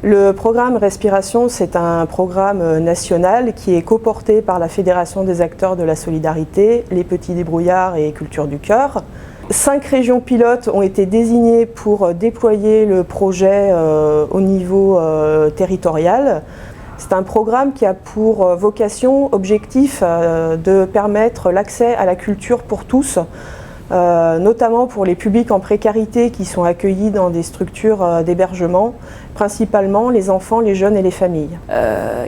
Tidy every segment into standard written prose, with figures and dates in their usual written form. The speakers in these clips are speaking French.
Le programme Respiration, c'est un programme national qui est coporté par la Fédération des acteurs de la solidarité, les Petits Débrouillards et Culture du Cœur. 5 régions pilotes ont été désignées pour déployer le projet au niveau territorial. C'est un programme qui a pour vocation, objectif, de permettre l'accès à la culture pour tous, notamment pour les publics en précarité qui sont accueillis dans des structures d'hébergement, principalement les enfants, les jeunes et les familles.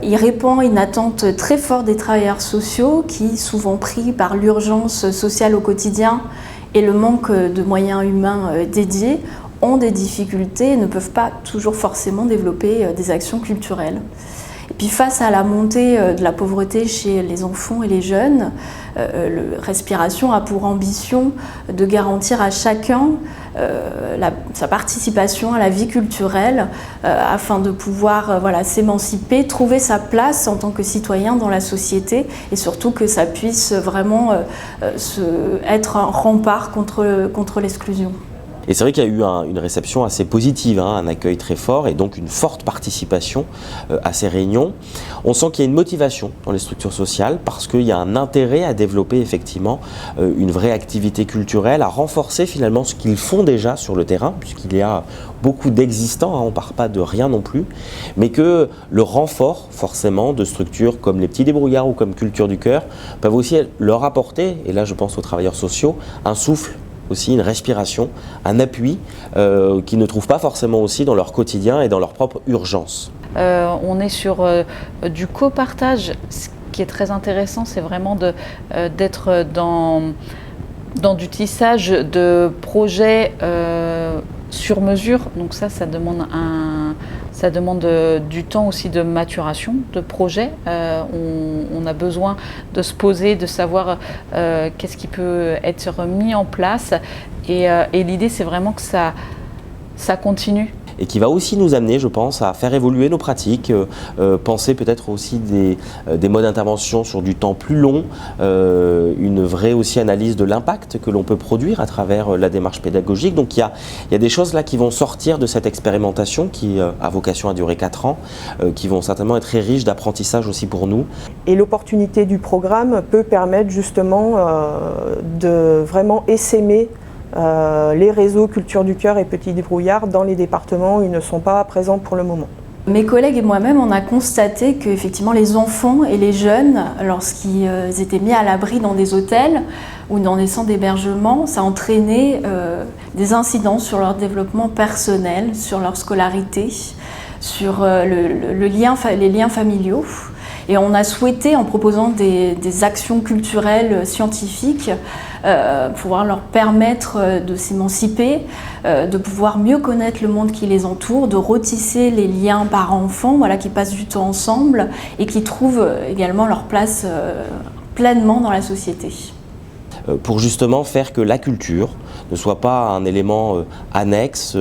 Il répond à une attente très forte des travailleurs sociaux qui, souvent pris par l'urgence sociale au quotidien et le manque de moyens humains dédiés, ont des difficultés et ne peuvent pas toujours forcément développer des actions culturelles. Et puis face à la montée de la pauvreté chez les enfants et les jeunes, Respiration a pour ambition de garantir à chacun sa participation à la vie culturelle afin de pouvoir s'émanciper, trouver sa place en tant que citoyen dans la société et surtout que ça puisse vraiment être un rempart contre l'exclusion. Et c'est vrai qu'il y a eu une réception assez positive, un accueil très fort et donc une forte participation à ces réunions. On sent qu'il y a une motivation dans les structures sociales parce qu'il y a un intérêt à développer effectivement une vraie activité culturelle, à renforcer finalement ce qu'ils font déjà sur le terrain, puisqu'il y a beaucoup d'existants, on ne part pas de rien non plus, mais que le renfort forcément de structures comme les Petits Débrouillards ou comme Culture du Cœur peuvent aussi leur apporter, et là je pense aux travailleurs sociaux, un souffle, aussi une respiration, un appui qu'ils ne trouvent pas forcément aussi dans leur quotidien et dans leur propre urgence. On est sur du copartage. Ce qui est très intéressant, c'est vraiment d'être dans du tissage de projets sur mesure. Donc ça demande du temps aussi de maturation de projet. On a besoin de se poser, de savoir qu'est-ce qui peut être mis en place. Et l'idée, c'est vraiment que ça continue. Et qui va aussi nous amener, je pense, à faire évoluer nos pratiques, penser peut-être aussi des modes d'intervention sur du temps plus long, une vraie aussi analyse de l'impact que l'on peut produire à travers la démarche pédagogique. Donc il y a des choses là qui vont sortir de cette expérimentation qui a vocation à durer 4 ans, qui vont certainement être très riches d'apprentissage aussi pour nous. Et l'opportunité du programme peut permettre justement de vraiment essaimer les réseaux Culture du Cœur et Petits Débrouillards dans les départements où ils ne sont pas présents pour le moment. Mes collègues et moi-même, on a constaté qu'effectivement les enfants et les jeunes, lorsqu'ils étaient mis à l'abri dans des hôtels ou dans des centres d'hébergement, ça entraînait des incidences sur leur développement personnel, sur leur scolarité, sur les liens familiaux. Et on a souhaité, en proposant des actions culturelles scientifiques, pouvoir leur permettre de s'émanciper, de pouvoir mieux connaître le monde qui les entoure, de retisser les liens parents-enfants, qui passent du temps ensemble et qui trouvent également leur place pleinement dans la société. Pour justement faire que la culture ne soit pas un élément annexe,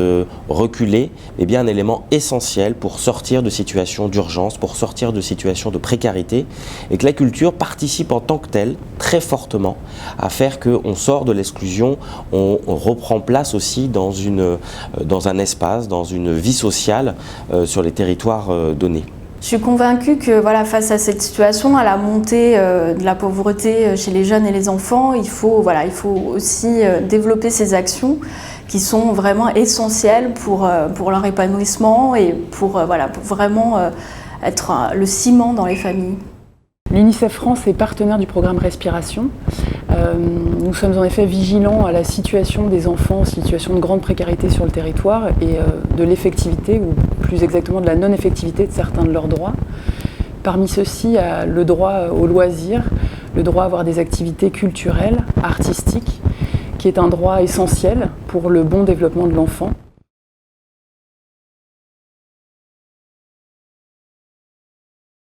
reculé, mais bien un élément essentiel pour sortir de situations d'urgence, pour sortir de situations de précarité, et que la culture participe en tant que telle, très fortement, à faire qu'on sort de l'exclusion, on reprend place aussi dans un espace, dans une vie sociale sur les territoires donnés. Je suis convaincue que face à cette situation, à la montée de la pauvreté chez les jeunes et les enfants, il faut aussi développer ces actions qui sont vraiment essentielles pour leur épanouissement et pour vraiment être le ciment dans les familles. L'UNICEF France est partenaire du programme Respiration. Nous sommes en effet vigilants à la situation des enfants en situation de grande précarité sur le territoire et de l'effectivité, ou plus exactement de la non-effectivité de certains de leurs droits. Parmi ceux-ci, le droit au loisir, le droit à avoir des activités culturelles, artistiques, qui est un droit essentiel pour le bon développement de l'enfant.